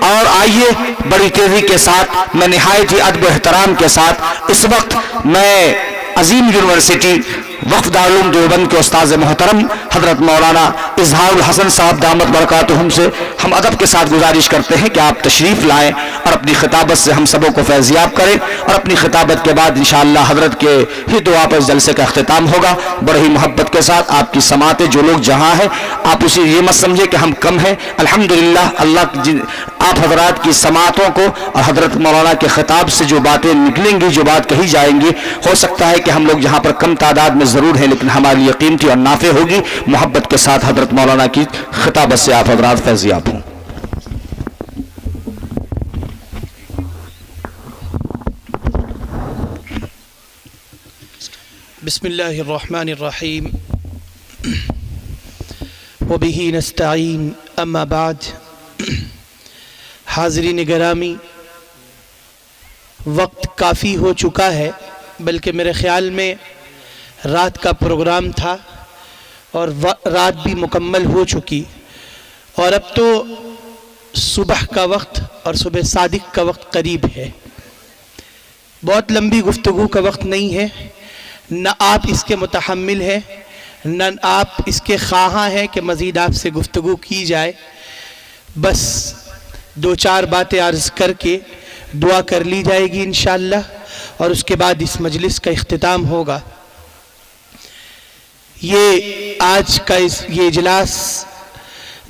اور آئیے بڑی تیزی کے ساتھ میں نہایت ہی ادب و احترام کے ساتھ اس وقت میں عظیم یونیورسٹی وقف دارالعلوم دیوبند کے استاذ محترم حضرت مولانا اظہار الحسن صاحب دامت برکاتہم سے ہم ادب کے ساتھ گزارش کرتے ہیں کہ آپ تشریف لائیں اور اپنی خطابت سے ہم سبوں کو فیضیاب کریں، اور اپنی خطابت کے بعد انشاءاللہ حضرت کے ہی دعا پر جلسے کا اختتام ہوگا۔ بڑے ہی محبت کے ساتھ آپ کی سماعتیں جو لوگ جہاں ہیں آپ اسے یہ مت سمجھے کہ ہم کم ہیں، الحمدللہ اللہ آپ حضرات کی سماعتوں کو اور حضرت مولانا کے خطاب سے جو باتیں نکلیں گی، جو بات کہی جائیں گی، ہو سکتا ہے کہ ہم لوگ یہاں پر کم تعداد میں ضرور ہیں لیکن ہمارے لیے قیمتی اور نافع ہوگی۔ محبت کے ساتھ حضرت مولانا کی خطابت سے آپ حضرات فیضیاب ہوں۔ بسم اللہ الرحمن الرحیم وبہ نستعین اما بعد۔ حاضرین گرامی، وقت کافی ہو چکا ہے، بلکہ میرے خیال میں رات کا پروگرام تھا اور رات بھی مکمل ہو چکی، اور اب تو صبح کا وقت اور صبح صادق کا وقت قریب ہے۔ بہت لمبی گفتگو کا وقت نہیں ہے، نہ آپ اس کے متحمل ہیں نہ آپ اس کے خواہاں ہیں کہ مزید آپ سے گفتگو کی جائے۔ بس دو چار باتیں عرض کر کے دعا کر لی جائے گی انشاءاللہ، اور اس کے بعد اس مجلس کا اختتام ہوگا۔ یہ آج کا یہ اجلاس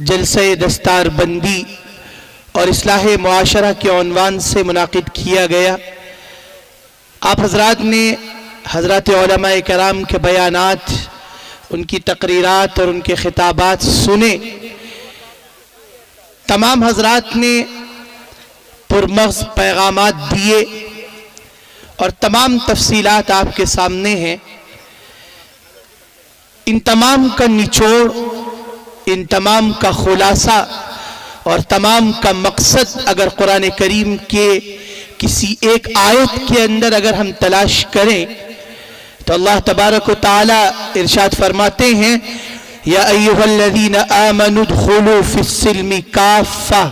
جلسہ دستار بندی اور اصلاح معاشرہ کے عنوان سے منعقد کیا گیا۔ آپ حضرات نے حضرات علماء کرام کے بیانات، ان کی تقریرات اور ان کے خطابات سنے۔ تمام حضرات نے پرمغز پیغامات دیے اور تمام تفصیلات آپ کے سامنے ہیں۔ ان تمام کا نچوڑ، ان تمام کا خلاصہ اور تمام کا مقصد اگر قرآن کریم کے کسی ایک آیت کے اندر اگر ہم تلاش کریں تو اللہ تبارک و تعالی ارشاد فرماتے ہیں، یا ایھا الذین آمنوا ادخلوا فی السلم کافہ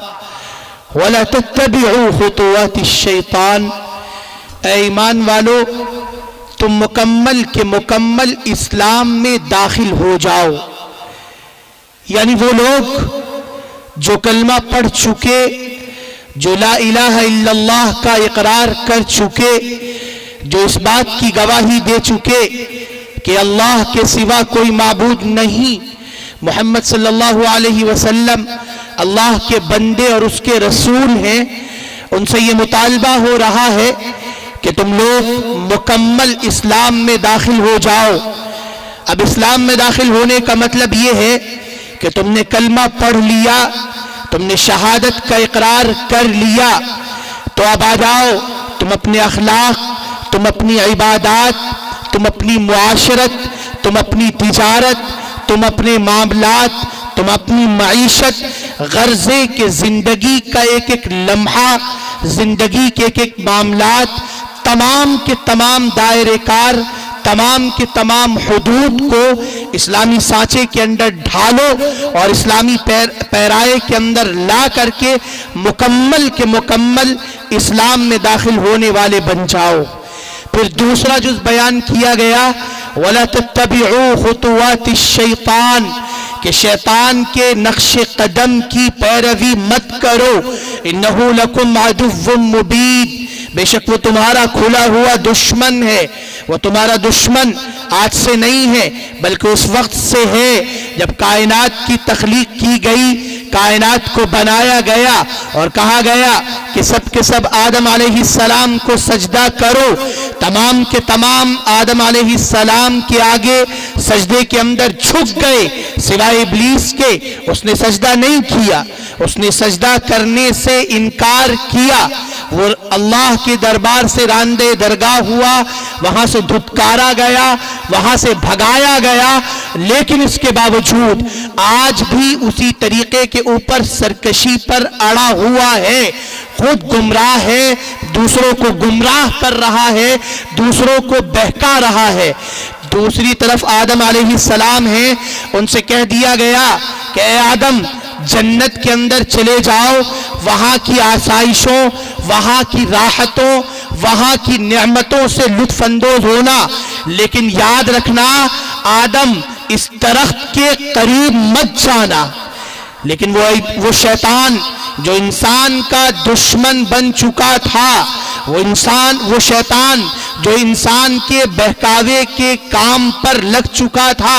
ولا تتبعوا خطوات الشیطان۔ اے ایمان والو، تم مکمل کے مکمل اسلام میں داخل ہو جاؤ۔ یعنی وہ لوگ جو کلمہ پڑھ چکے، جو لا الہ الا اللہ کا اقرار کر چکے، جو اس بات کی گواہی دے چکے کہ اللہ کے سوا کوئی معبود نہیں، محمد صلی اللہ علیہ وسلم اللہ کے بندے اور اس کے رسول ہیں، ان سے یہ مطالبہ ہو رہا ہے کہ تم لوگ مکمل اسلام میں داخل ہو جاؤ۔ اب اسلام میں داخل ہونے کا مطلب یہ ہے کہ تم نے کلمہ پڑھ لیا، تم نے شہادت کا اقرار کر لیا، تو اب آ جاؤ، تم اپنے اخلاق، تم اپنی عبادات، تم اپنی معاشرت، تم اپنی تجارت، تم اپنے معاملات، تم اپنی معیشت، غرضے کے زندگی کا ایک ایک لمحہ، زندگی کے ایک ایک معاملات، تمام کے تمام دائرے کار، تمام کے تمام حدود کو اسلامی سانچے کے اندر ڈھالو اور اسلامی پیرائے کے اندر لا کر کے مکمل کے مکمل اسلام میں داخل ہونے والے بن جاؤ۔ پھر دوسرا جز بیان کیا گیا، وَلَا تَتَّبِعُوا خُطُوَاتِ الشَّيْطَانِ، کہ شیطان کے نقش قدم کی پیروی مت کرو، اِنَّهُ لَكُمْ عَدُوٌّ مُبِينٌ، بے شک وہ تمہارا کھلا ہوا دشمن ہے۔ وہ تمہارا دشمن آج سے نہیں ہے بلکہ اس وقت سے ہے جب کائنات کی تخلیق کی گئی، کائنات کو بنایا گیا اور کہا گیا کہ سب کے سب آدم علیہ السلام کو سجدہ کرو۔ تمام کے تمام آدم علیہ السلام کے آگے سجدے کے اندر جھک گئے سوائے ابلیس کے، اس نے سجدہ نہیں کیا، اس نے سجدہ کرنے سے انکار کیا، وہ اللہ کے دربار سے راندے درگاہ ہوا، وہاں سے دھتکارا گیا، وہاں سے بھگایا گیا، لیکن اس کے باوجود آج بھی اسی طریقے کے اوپر سرکشی پر اڑا ہوا ہے، خود گمراہ ہے، دوسروں کو گمراہ کر رہا ہے، دوسروں کو بہکا رہا ہے۔ دوسری طرف آدم علیہ السلام ہیں، ان سے کہہ دیا گیا کہ اے آدم، جنت کے اندر چلے جاؤ، وہاں کی آسائشوں، وہاں کی راحتوں، وہاں کی نعمتوں سے لطف اندوز ہونا، لیکن یاد رکھنا آدم اس درخت کے قریب مت جانا۔ لیکن وہ شیطان جو انسان کا دشمن بن چکا تھا، وہ شیطان جو انسان کے بہکاوے کے کام پر لگ چکا تھا،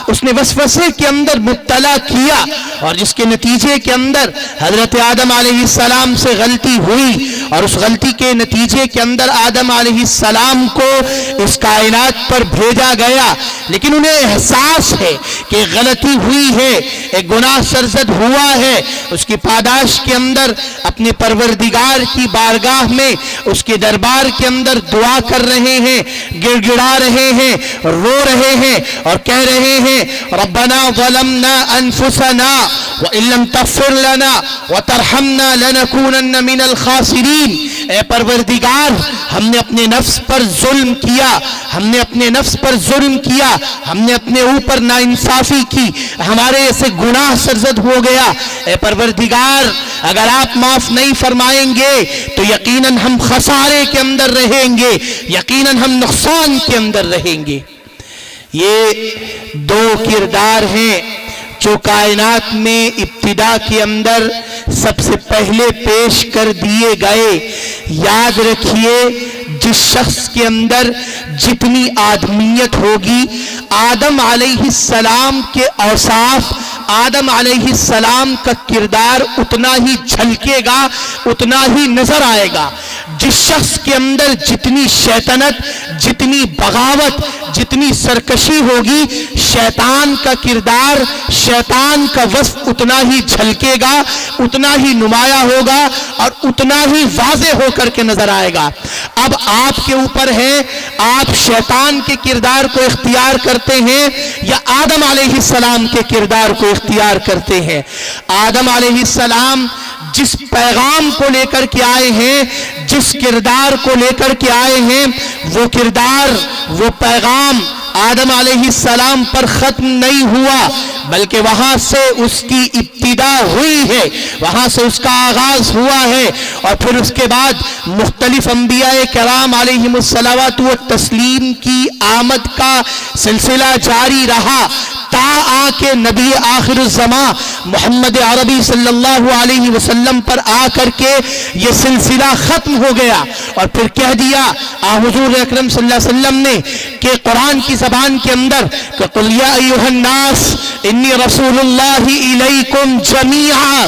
اس نے وسوسے کے اندر مبتلا کیا، اور جس کے نتیجے کے اندر حضرت آدم علیہ السلام سے غلطی ہوئی، اور اس غلطی کے نتیجے کے اندر آدم علیہ السلام کو اس کائنات پر بھیجا گیا، لیکن انہیں احساس ہے کہ غلطی ہوئی ہے، ایک گناہ سرزد ہوا ہے، اس کی پاداش کے اندر اپنے پروردگار کی بارگاہ میں، اس کے دربار کے اندر دعا کر رہے ہیں، گڑ گڑا رہے ہیں، رو رہے ہیں، اور کہہ رہے ہیں ربنا ظلمنا انفسنا وان لم تغفر لنا وترحمنا لنكونن من الخاسرین۔ اے پروردگار، ہم نے اپنے نفس پر ظلم کیا، ہم نے اپنے نفس پر ظلم کیا، ہم نے اپنے اوپر ناانصافی کی، ہمارے سے گناہ سرزد ہو گیا۔ اے پروردگار، اگر آپ معاف نہیں فرمائیں گے تو یقیناً ہم خسارے کے اندر رہیں گے، یقیناً ہم نقصان کے اندر رہیں گے۔ یہ دو کردار ہیں جو کائنات میں ابتدا کے اندر سب سے پہلے پیش کر دیے گئے۔ یاد رکھیے، جس شخص کے اندر جتنی آدمیت ہوگی، آدم علیہ السلام کے اوصاف، آدم علیہ السلام کا کردار اتنا ہی جھلکے گا، اتنا ہی نظر آئے گا۔ جس شخص کے اندر جتنی شیطنت، جتنی بغاوت، جتنی سرکشی ہوگی، شیطان کا کردار، شیطان کا وصف اتنا ہی جھلکے گا، اتنا ہی نمایاں ہوگا، اور اتنا ہی واضح ہو کر کے نظر آئے گا۔ اب آپ کے اوپر ہے، آپ شیطان کے کردار کو اختیار کرتے ہیں یا آدم علیہ السلام کے کردار کو اختیار کرتے ہیں۔ آدم علیہ السلام جس پیغام کو لے کر کے آئے ہیں، جس کردار کو لے کر کے آئے ہیں، وہ کردار، وہ پیغام آدم علیہ السلام پر ختم نہیں ہوا، بلکہ وہاں سے اس کی ابتدا ہوئی ہے، وہاں سے اس کا آغاز ہوا ہے، اور پھر اس کے بعد مختلف انبیاء کرام علیہم الصلوات والتسلیم کی آمد کا سلسلہ جاری رہا، تا آ کے نبی آخر الزمان محمد عربی صلی اللہ علیہ وسلم پر آ کر کے یہ سلسلہ ختم ہو گیا، اور پھر کہہ دیا حضور اکرم صلی اللہ علیہ وسلم نے کہ قرآن کی زبان کے اندر کہ قل یا ایھا الناس انی رسول اللہ الیکم جمیعا،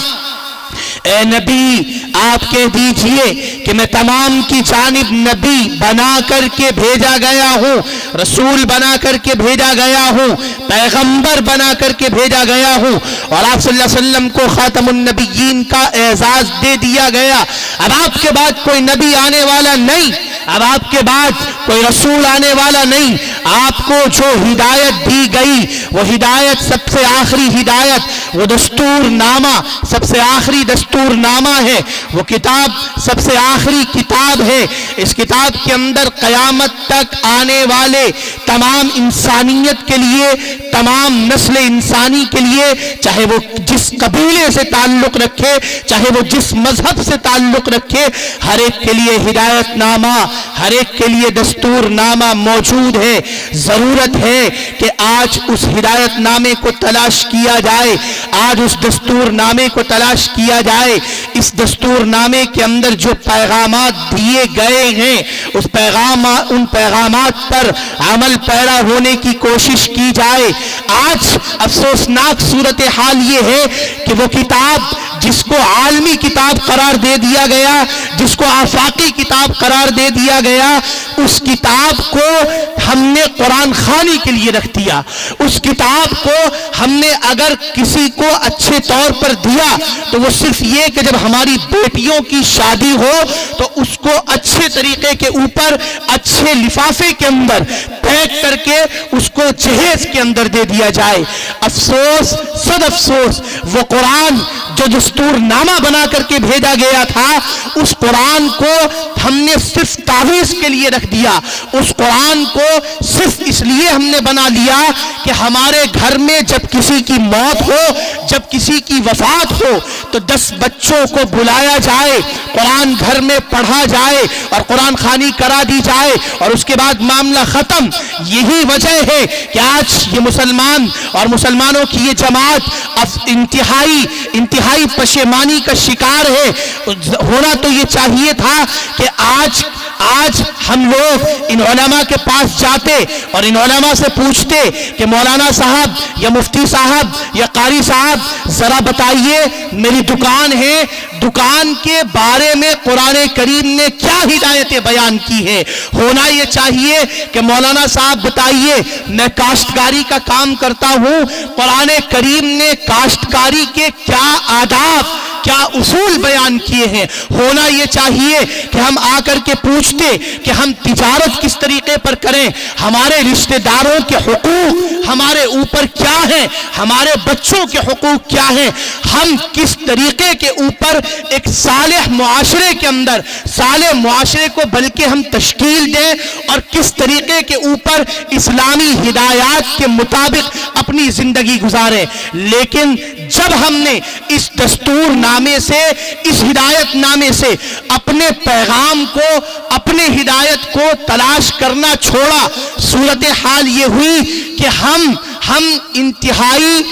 اے نبی آپ کہہ دیجئے کہ میں تمام کی جانب نبی بنا کر کے بھیجا گیا ہوں، رسول بنا کر کے بھیجا گیا ہوں، پیغمبر بنا کر کے بھیجا گیا ہوں، اور آپ صلی اللہ علیہ وسلم کو خاتم النبیین کا اعزاز دے دیا گیا۔ اب آپ کے بعد کوئی نبی آنے والا نہیں، اب آپ کے بعد کوئی رسول آنے والا نہیں، آپ کو جو ہدایت دی گئی وہ ہدایت سب سے آخری ہدایت، وہ دستور نامہ سب سے آخری دستور نامہ ہے، وہ کتاب سب سے آخری کتاب ہے۔ اس کتاب کے اندر قیامت تک آنے والے تمام انسانیت کے لیے، تمام نسل انسانی کے لیے، چاہے وہ جس قبیلے سے تعلق رکھے، چاہے وہ جس مذہب سے تعلق رکھے، ہر ایک کے لیے ہدایت نامہ، ہر ایک کے لیے دستور نامہ موجود ہے۔ ضرورت ہے کہ آج اس ہدایت نامے کو تلاش کیا جائے، آج اس دستور نامے کو تلاش کیا جائے۔ اس دستور نامے کے اندر جو پیغامات دیے گئے ہیں، ان پیغامات پر عمل پیرا ہونے کی کوشش کی جائے۔ آج افسوسناک صورتحال یہ ہے کہ وہ کتاب جس کو عالمی کتاب قرار دے دیا گیا، جس کو آفاقی کتاب قرار دے دیا گیا، اس کتاب کو ہم نے قرآن خوانی کے لیے رکھ دیا۔ اس کتاب کو ہم نے اگر کسی کو اچھے طور پر دیا تو وہ صرف یہ کہ جب ہماری بیٹیوں کی شادی ہو تو اس کو اچھے طریقے کے اوپر اچھے لفافے کے اندر پیک کر کے اس کو جہیز کے اندر دے دیا جائے۔ افسوس، صد افسوس، وہ قرآن جو دستور نامہ بنا کر کے بھیجا گیا تھا، اس قرآن کو ہم نے صرف تعویذ کے لیے رکھ دیا. اس قرآن کو صرف اس لیے ہم نے بنا لیا کہ ہمارے گھر میں جب کسی کی موت ہو, جب کسی کی وفات ہو, تو 10 بچوں کو بلایا جائے, قرآن گھر میں پڑھا جائے اور قرآن خوانی کرا دی جائے اور اس کے بعد معاملہ ختم. یہی وجہ ہے کہ آج یہ مسلمان اور مسلمانوں کی یہ جماعت اب انتہائی پشیمانی کا شکار ہے. ہونا تو یہ چاہیے تھا کہ آج ہم لوگ ان علماء کے پاس جاتے اور ان علماء سے پوچھتے کہ مولانا صاحب یا مفتی صاحب یا قاری صاحب ذرا بتائیے میری دکان ہے, دکان کے بارے میں قرآن کریم نے کیا ہدایتیں بیان کی ہے. ہونا یہ چاہیے کہ مولانا صاحب بتائیے میں کاشتکاری کا کام کرتا ہوں, قرآن کریم نے کاشتکاری کے کیا آداب کیا اصول بیان کیے ہیں. ہونا یہ چاہیے کہ ہم آ کر کے پوچھتے کہ ہم تجارت کس طریقے پر کریں, ہمارے رشتہ داروں کے حقوق ہمارے اوپر کیا ہیں, ہمارے بچوں کے حقوق کیا ہیں, ہم کس طریقے کے اوپر ایک صالح معاشرے کے اندر صالح معاشرے کو بلکہ ہم تشکیل دیں اور کس طریقے کے اوپر اسلامی ہدایات کے مطابق اپنی زندگی گزاریں. لیکن جب ہم نے اس دستور نامے سے, اس ہدایت نامے سے اپنے پیغام کو, اپنے ہدایت کو تلاش کرنا چھوڑا, صورتحال یہ ہوئی کہ ہم انتہائی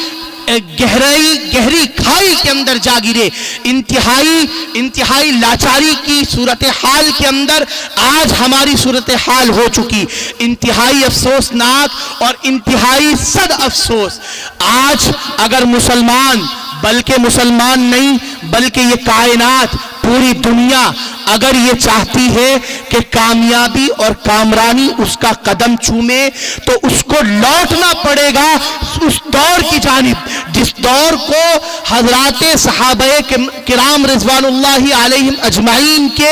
گہری کھائی کے اندر جا گرے. انتہائی لاچاری کی صورتحال کے اندر آج ہماری صورتحال ہو چکی. انتہائی افسوسناک اور انتہائی صد افسوس. آج اگر مسلمان, بلکہ مسلمان نہیں بلکہ یہ کائنات پوری دنیا اگر یہ چاہتی ہے کہ کامیابی اور کامرانی اس کا قدم چومے تو اس کو لوٹنا پڑے گا اس دور کی جانب جس دور کو حضرات صحابہ کرام رضوان اللہ علیہم اجمعین کے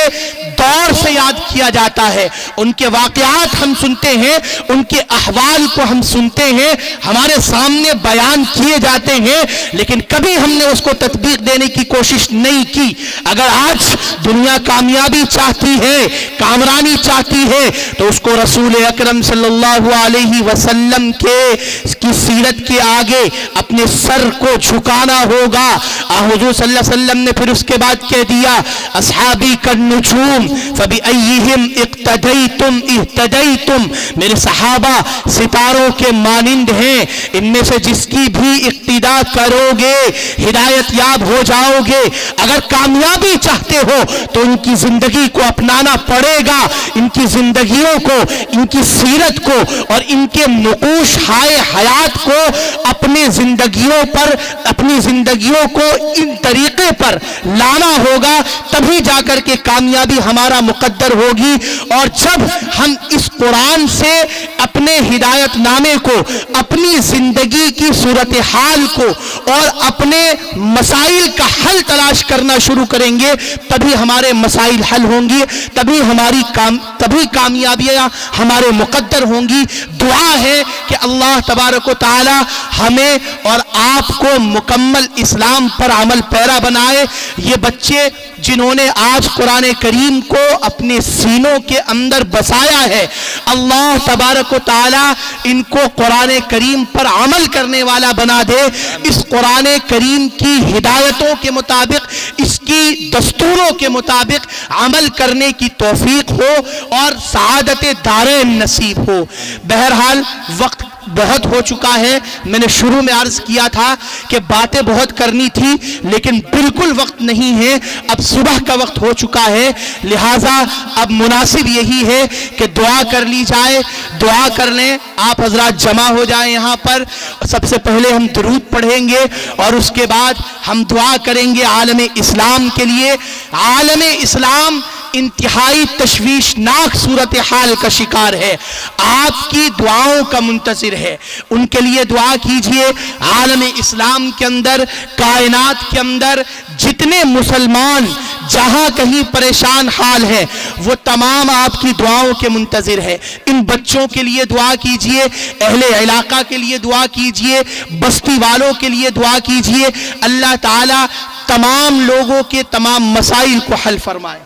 دور سے یاد کیا جاتا ہے. ان کے واقعات ہم سنتے ہیں, ان کے احوال کو ہم سنتے ہیں, ہمارے سامنے بیان کیے جاتے ہیں, لیکن کبھی ہم نے اس کو تطبیق دینے کی کوشش نہیں کی. اگر آج دنیا کامیابی چاہتی ہے, کامرانی چاہتی ہے, تو اس کو رسول اکرم صلی اللہ علیہ وسلم کی سیرت کے آگے اپنے سر کو جھکانا ہوگا. حضور صلی اللہ علیہ وسلم نے پھر اس کے بعد کہہ دیا اصحابی کالنجوم فبأیہم اقتدیتم اہتدیتم, میرے صحابہ ستاروں کے مانند ہیں, ان میں سے جس کی بھی اقتداء کرو گے ہدایت یاب ہو جاؤ گے. اگر کامیابی چاہتے ہو تو ان کی زندگی کو اپنانا پڑے گا, ان کی زندگیوں کو, ان کی سیرت کو اور ان کے نقوش ہائے حیات کو اپنی زندگیوں کو ان طریقے پر لانا ہوگا, تبھی جا کر کے کامیابی ہمارا مقدر ہوگی. اور جب ہم اس قرآن سے اپنے ہدایت نامے کو, اپنی زندگی کی صورتحال کو اور اپنے مسائل کا حل تلاش کرنا شروع کریں گے, تبھی ہمارے مسائل حل ہوں گی, تبھی کامیابیاں ہمارے مقدر ہوں گی. دعا ہے کہ اللہ تبارک و تعالی ہمیں اور آپ کو مکمل اسلام پر عمل پیرا بنائے. یہ بچے جنہوں نے آج قرآن کریم کو اپنے سینوں کے اندر بسایا ہے, اللہ تبارک و تعالی ان کو قرآن کریم پر عمل کرنے والا بنا دے. اس قرآن کریم کی ہدایتوں کے مطابق, اس کی دستوروں کے مطابق عمل کرنے کی توفیق ہو اور سعادت دارین نصیب ہو. بہرحال وقت بہت ہو چکا ہے. میں نے شروع میں عرض کیا تھا کہ باتیں بہت کرنی تھی لیکن بالکل وقت نہیں ہے. اب صبح کا وقت ہو چکا ہے, لہٰذا اب مناسب یہی ہے کہ دعا کر لی جائے. دعا کر لیں, آپ حضرات جمع ہو جائیں یہاں پر. سب سے پہلے ہم درود پڑھیں گے اور اس کے بعد ہم دعا کریں گے عالم اسلام کے لیے. عالم اسلام انتہائی تشویشناک صورتحال کا شکار ہے, آپ کی دعاؤں کا منتظر ہے. ان کے لیے دعا کیجئے. عالم اسلام کے اندر, کائنات کے اندر جتنے مسلمان جہاں کہیں پریشان حال ہے وہ تمام آپ کی دعاؤں کے منتظر ہے. ان بچوں کے لیے دعا کیجئے, اہل علاقہ کے لیے دعا کیجئے, بستی والوں کے لیے دعا کیجئے. اللہ تعالی تمام لوگوں کے تمام مسائل کو حل فرمائے.